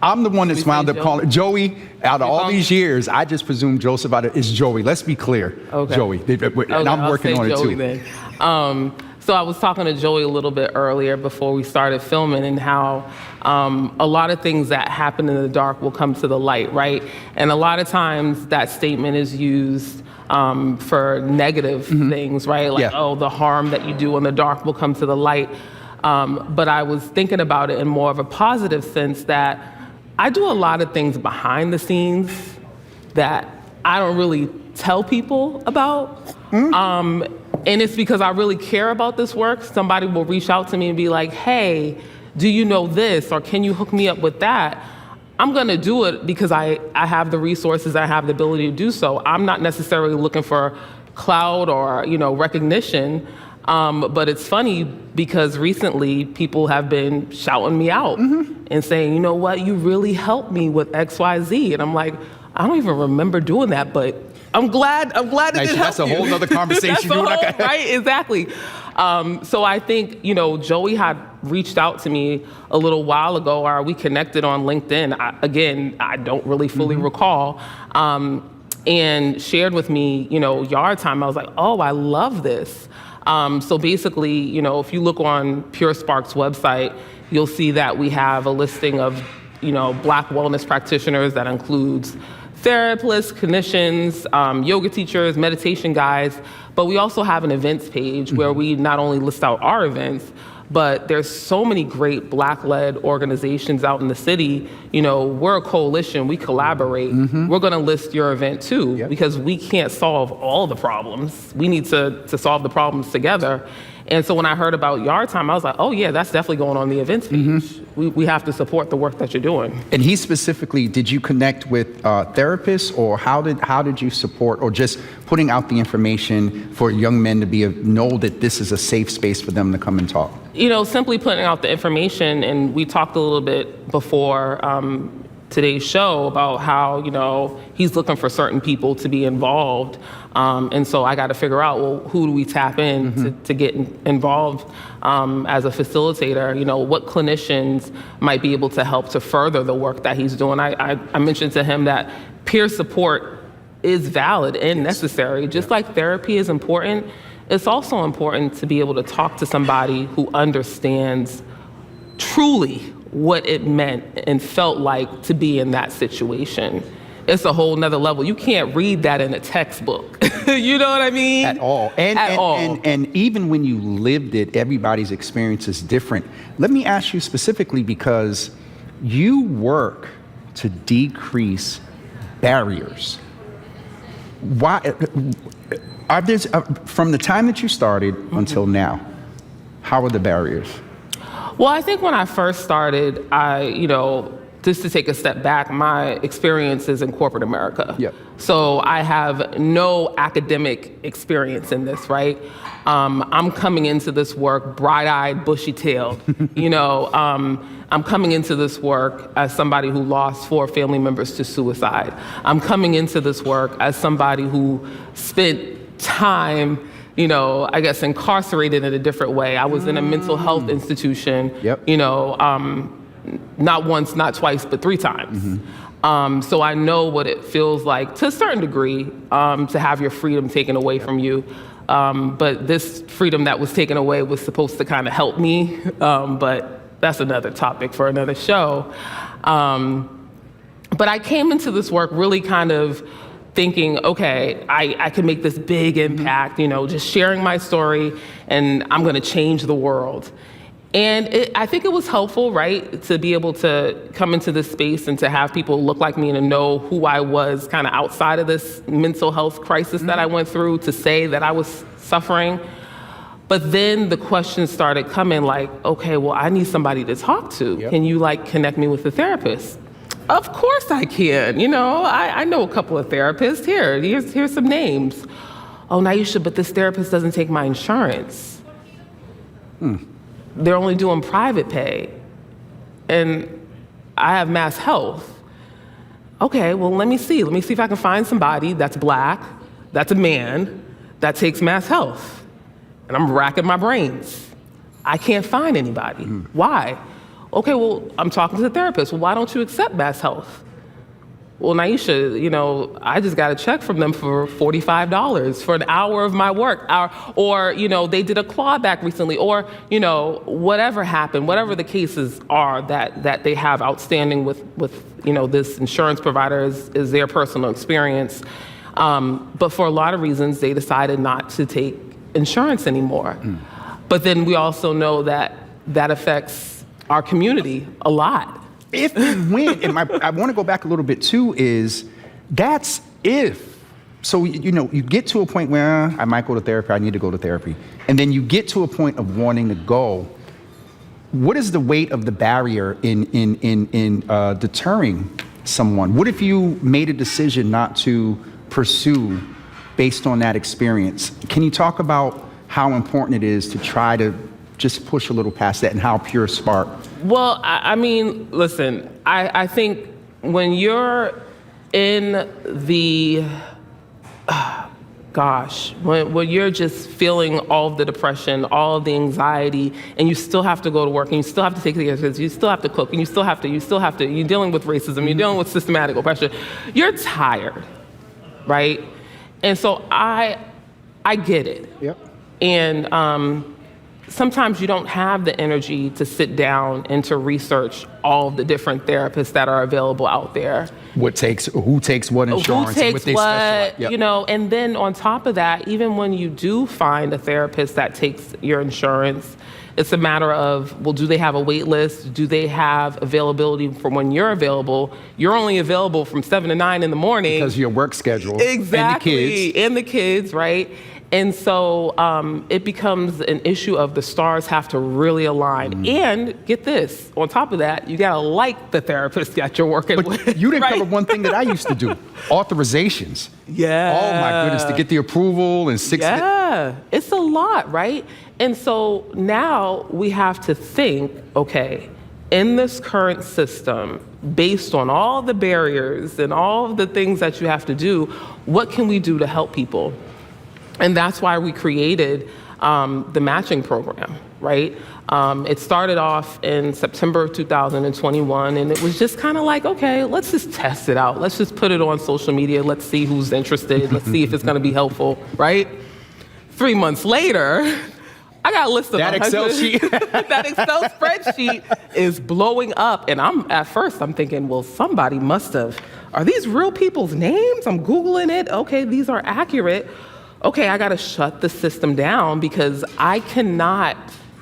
I'm the one that's wound up calling Joey. Out of all these years, I just presume Joseph is Joey. Let's be clear, Joey. And I'm working on it too. Then. So I was talking to Joey a little bit earlier before we started filming, and how a lot of things that happen in the dark will come to the light, right? And a lot of times that statement is used for negative things, right? Like, oh, the harm that you do in the dark will come to the light. But I was thinking about it in more of a positive sense, that I do a lot of things behind the scenes that I don't really tell people about. And it's because I really care about this work. Somebody will reach out to me and be like, hey, do you know this? Or can you hook me up with that? I'm gonna do it because I have the resources, I have the ability to do so. I'm not necessarily looking for clout or recognition. But it's funny because recently people have been shouting me out and saying, you know what, you really helped me with XYZ. And I'm like, I don't even remember doing that, but I'm glad it did help you. That's a whole nother conversation. Right, exactly. So I think, Joey had reached out to me a little while ago, or we connected on LinkedIn. I don't really fully recall. And shared with me, Yard Time. I was like, oh, I love this. So basically, if you look on Pure Spark's website, you'll see that we have a listing of, Black wellness practitioners that includes therapists, clinicians, yoga teachers, meditation guides, but we also have an events page where we not only list out our events, but there's so many great Black-led organizations out in the city. We're a coalition, we collaborate. We're gonna list your event too, because we can't solve all the problems. We need to solve the problems together. And so when I heard about Yard Time, I was like, oh yeah, that's definitely going on the events page. We have to support the work that you're doing. And he specifically, did you connect with therapists, or how did you support, or just putting out the information for young men to know that this is a safe space for them to come and talk? Simply putting out the information, and we talked a little bit before today's show about how, he's looking for certain people to be involved. And so I got to figure out, well, who do we tap in to get involved as a facilitator? What clinicians might be able to help to further the work that he's doing? I mentioned to him that peer support is valid and necessary. Just like therapy is important, it's also important to be able to talk to somebody who understands truly what it meant and felt like to be in that situation. It's a whole nother level. You can't read that in a textbook. You know what I mean? At all. And even when you lived it, everybody's experience is different. Let me ask you specifically, because you work to decrease barriers. Why are there, from the time that you started until now, how are the barriers? Well, I think when I first started, just to take a step back, my experience is in corporate America. Yep. So I have no academic experience in this, right? I'm coming into this work bright-eyed, bushy-tailed. I'm coming into this work as somebody who lost 4 family members to suicide. I'm coming into this work as somebody who spent time incarcerated in a different way. I was in a mental health institution, not once, not twice, but 3 times. So I know what it feels like, to a certain degree, to have your freedom taken away from you. But this freedom that was taken away was supposed to kind of help me, but that's another topic for another show. But I came into this work really kind of thinking, okay, I can make this big impact, just sharing my story, and I'm gonna change the world. And I think it was helpful, right, to be able to come into this space and to have people look like me and to know who I was kind of outside of this mental health crisis that I went through, to say that I was suffering. But then the questions started coming like, okay, well, I need somebody to talk to. Can you connect me with a therapist? Of course I can. I know a couple of therapists. Here's some names. Oh, Nieisha, but this therapist doesn't take my insurance. They're only doing private pay. And I have mass health. Okay, well, let me see. Let me see if I can find somebody that's black, that's a man, that takes mass health. And I'm racking my brains. I can't find anybody. Why? Okay, well, I'm talking to the therapist. Well, why don't you accept mass health? Well, Nieisha, I just got a check from them for $45 for an hour of my work. Or, they did a clawback recently, or, whatever happened, whatever the cases are that they have outstanding with this insurance provider is their personal experience. But for a lot of reasons, they decided not to take insurance anymore. But then we also know that affects our community a lot. If and when, and I want to go back a little bit too, that's if. So, you get to a point where I might go to therapy, I need to go to therapy. And then you get to a point of wanting to go. What is the weight of the barrier in deterring someone? What if you made a decision not to pursue based on that experience? Can you talk about how important it is to try to just push a little past that and how pure spark? Well, listen, I think when you're in the, when you're just feeling all of the depression, all of the anxiety, and you still have to go to work, and you still have to take care of kids, you still have to cook, and you still have to, you're dealing with racism, you're dealing with systematic oppression, you're tired, right? And so I get it. Yep. And sometimes you don't have the energy to sit down and to research all of the different therapists that are available out there. Who takes what insurance? Who takes what they what, specialize. and then on top of that, even when you do find a therapist that takes your insurance, it's a matter of, well, do they have a wait list? Do they have availability for when you're available? You're only available from 7 to 9 in the morning. Because of your work schedule. Exactly. And the kids, right? And so it becomes an issue of the stars have to really align. And get this, on top of that, you gotta like the therapist that you're working with. But you didn't right? cover one thing that I used to do, authorizations. Yeah. Oh my goodness, to get the approval and It's a lot, right? And so now we have to think, okay, in this current system, based on all the barriers and all of the things that you have to do, what can we do to help people? And that's why we created the matching program, right? It started off in September of 2021, and it was just kind of like, okay, let's just test it out. Let's just put it on social media. Let's see who's interested. Let's see if it's going to be helpful, right? 3 months later, I got a list of that Excel sheet. That Excel spreadsheet is blowing up, and at first I'm thinking, well, somebody must have. Are these real people's names? I'm Googling it. Okay, these are accurate. Okay, I got to shut the system down because I cannot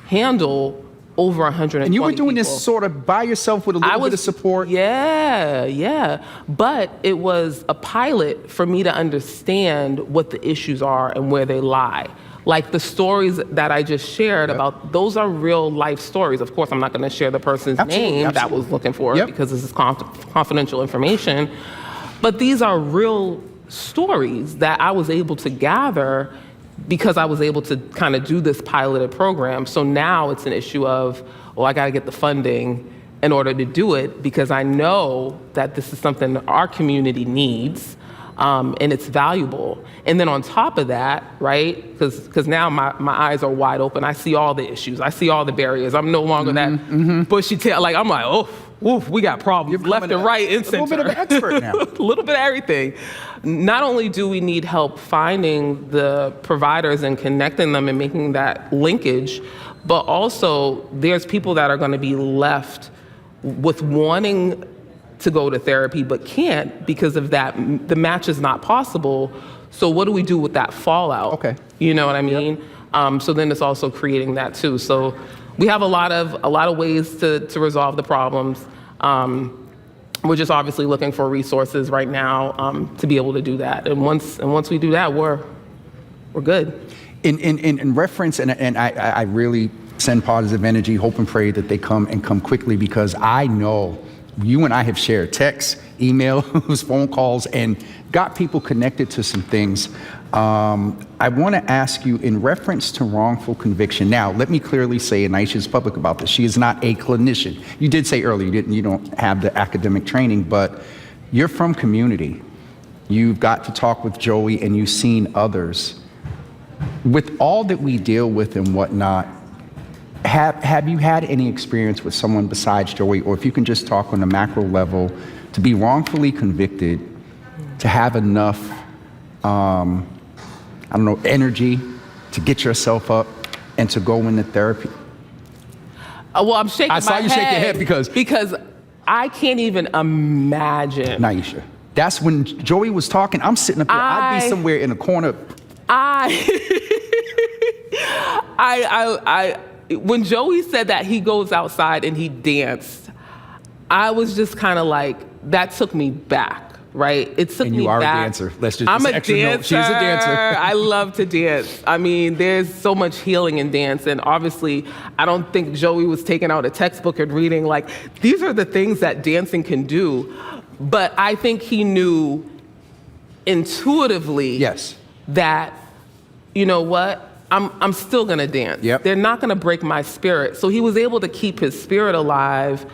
handle over 120 And you were doing people. this sort of by yourself with a little bit of support? Yeah. But it was a pilot for me to understand what the issues are and where they lie. Like the stories that I just shared about, those are real life stories. Of course, I'm not going to share the person's name that was looking for it because this is confidential information. But these are real stories that I was able to gather because I was able to kind of do this piloted program. So now it's an issue of, well, I got to get the funding in order to do it because I know that this is something that our community needs and it's valuable. And then on top of that, right, because now my eyes are wide open. I see all the issues. I see all the barriers. I'm no longer that bushy tail. Like, I'm like, oh, oof, we got problems left and right and center. A little bit of an expert now. A little bit of everything. Not only do we need help finding the providers and connecting them and making that linkage, but also there's people that are going to be left with wanting to go to therapy but can't because of that. The match is not possible. So what do we do with that fallout? Okay. You know what I mean? So then it's also creating that too. So we have a lot of ways to resolve the problems. We're just obviously looking for resources right now to be able to do that. And once we do that, we're good. In reference, and I really send positive energy, hope and pray that they come quickly because I know you and I have shared texts, emails, phone calls, and got people connected to some things. I want to ask you in reference to wrongful conviction. Now, let me clearly say, and Nieisha's public about this, she is not a clinician. You did say earlier you don't have the academic training, but you're from community. You've got to talk with Joey, and you've seen others. With all that we deal with and whatnot, have you had any experience with someone besides Joey, or if you can just talk on a macro level, to be wrongfully convicted, to have enough, energy to get yourself up and to go into therapy? Well, I'm shaking my head. I saw you shake your head because I can't even imagine. Nieisha, that's when Joey was talking. I'm sitting up there. I'd be somewhere in a corner. When Joey said that he goes outside and he danced, I was just kind of like, that took me back. Right? It took me back. And you are a dancer. Let's just I'm a extra dancer. Note. She's a dancer. I love to dance. I mean, there's so much healing in dance. And obviously, I don't think Joey was taking out a textbook and reading, like, these are the things that dancing can do. But I think he knew intuitively that, you know what? I'm still going to dance. Yep. They're not going to break my spirit. So he was able to keep his spirit alive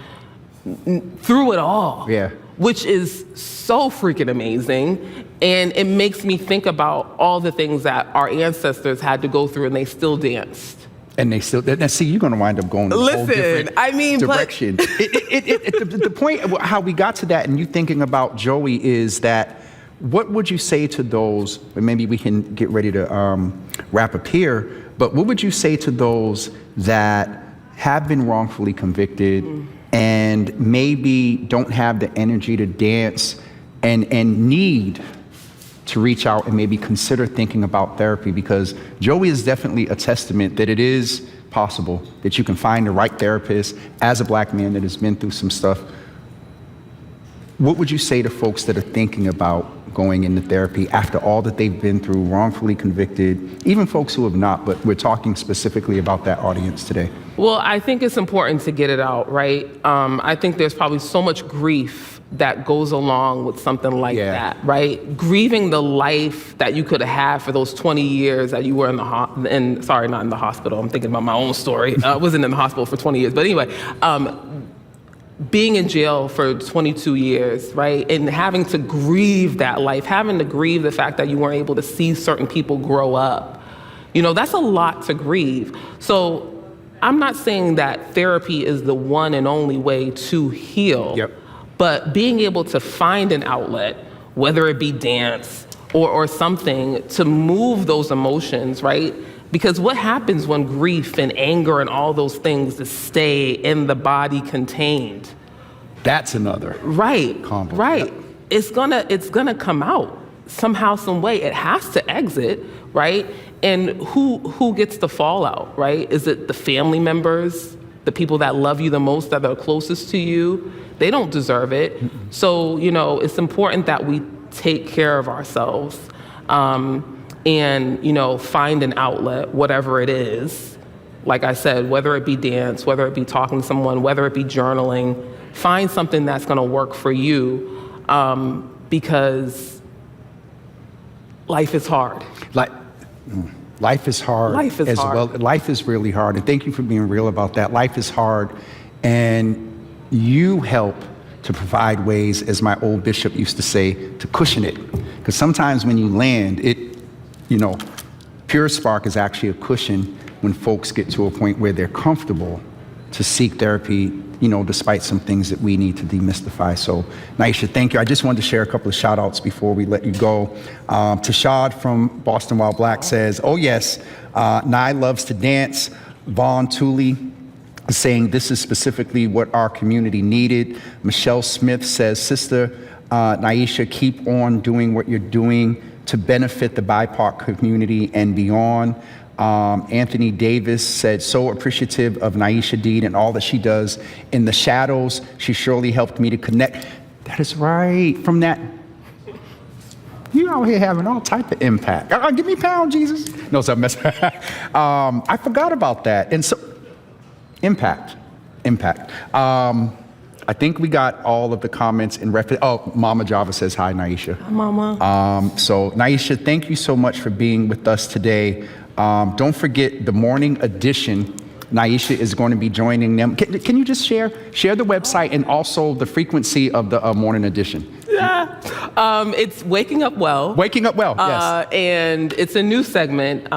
through it all. Yeah. Which is so freaking amazing. And it makes me think about all the things that our ancestors had to go through, and they still danced. And they still, now see, you're going to wind up going in a whole different direction. The point of how we got to that, and you thinking about Joey, is that what would you say to those, and maybe we can get ready to wrap up here, but what would you say to those that have been wrongfully convicted and maybe don't have the energy to dance and need to reach out and maybe consider thinking about therapy? Because Joey is definitely a testament that it is possible that you can find the right therapist as a Black man that has been through some stuff. What would you say to folks that are thinking about going into therapy after all that they've been through, wrongfully convicted, even folks who have not, but we're talking specifically about that audience today? Well, I think it's important to get it out, right? I think there's probably so much grief that goes along with something like that, right? Grieving the life that you could have had for those 20 years that you were sorry, not in the hospital. I'm thinking about my own story. I wasn't in the hospital for 20 years, but anyway, being in jail for 22 years, right? And having to grieve that life, having to grieve the fact that you weren't able to see certain people grow up. You know, that's a lot to grieve. So I'm not saying that therapy is the one and only way to heal, but being able to find an outlet, whether it be dance or something, to move those emotions, right? Because what happens when grief and anger and all those things just stay in the body contained? That's another combo. Right. It's gonna come out somehow, some way. It has to exit, right? And who gets the fallout, right? Is it the family members, the people that love you the most, that are closest to you? They don't deserve it. So, you know, it's important that we take care of ourselves. And, you know, find an outlet, whatever it is. Like I said, whether it be dance, whether it be talking to someone, whether it be journaling, find something that's gonna work for you, because life is hard. Life is hard. Life is hard. Well, life is really hard, and thank you for being real about that. Life is hard, and you help to provide ways, as my old bishop used to say, to cushion it. Because sometimes when you land, Pure Spark is actually a cushion when folks get to a point where they're comfortable to seek therapy, despite some things that we need to demystify. So, Nieisha, thank you. I just wanted to share a couple of shout outs before we let you go. Tashad from Boston While Black says, oh yes, Nye loves to dance. Vaughn Tooley is saying this is specifically what our community needed. Michelle Smith says, Sister Nieisha, keep on doing what you're doing to benefit the BIPOC community and beyond. Anthony Davis said, so appreciative of Nieisha Deed and all that she does in the shadows. She surely helped me to connect. That is right. From that, you out here having all type of impact. Give me a pound, Jesus. No, so I'm messing. I forgot about that. And so, impact. I think we got all of the comments in reference. Oh, Mama Java says hi, Nieisha. Hi, Mama. So Nieisha, thank you so much for being with us today. Don't forget the morning edition. Nieisha is going to be joining them. Can you just share the website and also the frequency of the morning edition? Yeah. It's Waking Up Well. Waking Up Well, yes. And it's a new segment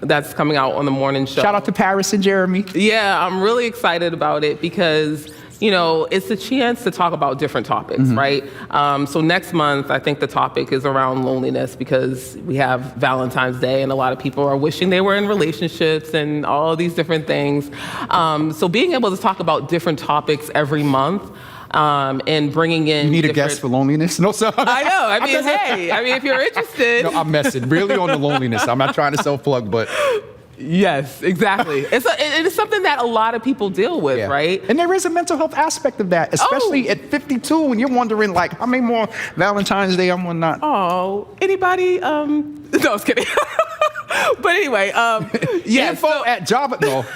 that's coming out on the morning show. Shout out to Paris and Jeremy. Yeah, I'm really excited about it because, you know, it's a chance to talk about different topics, right? So next month, I think the topic is around loneliness because we have Valentine's Day and a lot of people are wishing they were in relationships and all these different things. So being able to talk about different topics every month and bringing in You need a guest for loneliness? No, sir. I know. I mean, hey, if you're interested. No, I'm messing. Really on the loneliness. I'm not trying to self-plug, but... Yes, exactly. It's something that a lot of people deal with, right? And there is a mental health aspect of that, especially at 52 when you're wondering, like, how many more Valentine's Day I'm not. Oh, anybody? No, I was kidding. But anyway, yeah. Info at Java. No.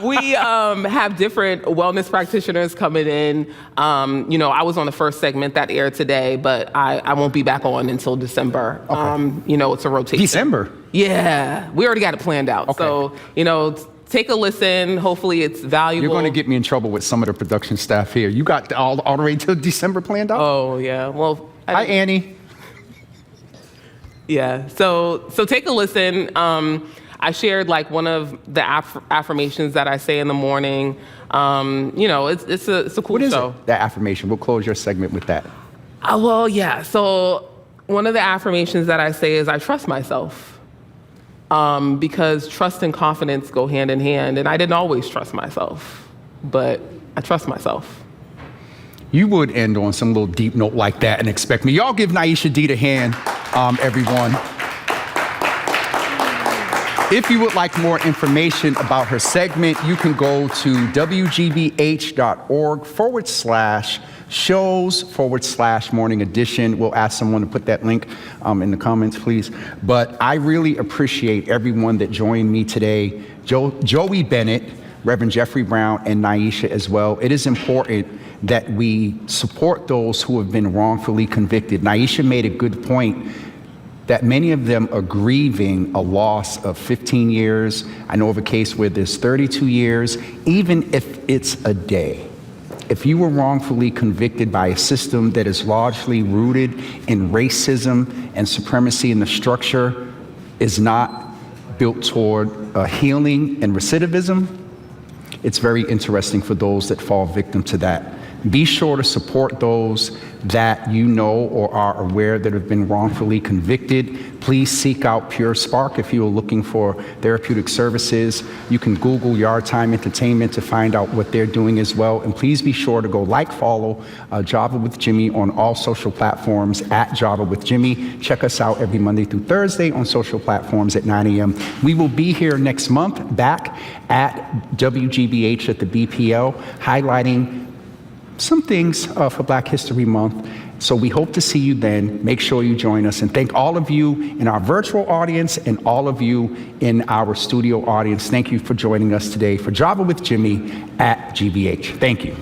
We have different wellness practitioners coming in. You know, I was on the first segment that aired today, but I won't be back on until December. Okay. You know, it's a rotation. December? Yeah. We already got it planned out. Okay. So, you know, take a listen. Hopefully it's valuable. You're going to get me in trouble with some of the production staff here. You got all the way till December planned out? Oh, yeah. Well, hi, Annie. Yeah. So take a listen. I shared like one of the affirmations that I say in the morning. You know, it's a cool what is show. It? That affirmation. We'll close your segment with that. Well, yeah. So one of the affirmations that I say is I trust myself. Because trust and confidence go hand in hand. And I didn't always trust myself, but I trust myself. You would end on some little deep note like that and expect me. Y'all give Nieisha Deed a hand, everyone. If you would like more information about her segment, you can go to wgbh.org/shows/morning edition. We'll ask someone to put that link in the comments, please. But I really appreciate everyone that joined me today. Joey Bennett, Reverend Jeffrey Brown, and Nieisha as well. It is important that we support those who have been wrongfully convicted. Nieisha made a good point that many of them are grieving a loss of 15 years. I know of a case where there's 32 years, even if it's a day. If you were wrongfully convicted by a system that is largely rooted in racism and supremacy, and the structure is not built toward healing and recidivism, it's very interesting for those that fall victim to that. Be sure to support those that you know or are aware that have been wrongfully convicted. Please seek out Pure Spark if you are looking for therapeutic services. You can Google Yard Time Entertainment to find out what they're doing as well. And please be sure to go follow Java with Jimmy on all social platforms at Java with Jimmy. Check us out every Monday through Thursday on social platforms at 9 a.m. We will be here next month back at WGBH at the BPL, highlighting some things for Black History Month. So we hope to see you then. Make sure you join us, and thank all of you in our virtual audience and all of you in our studio audience. Thank you for joining us today for Java with Jimmy at GBH. Thank you.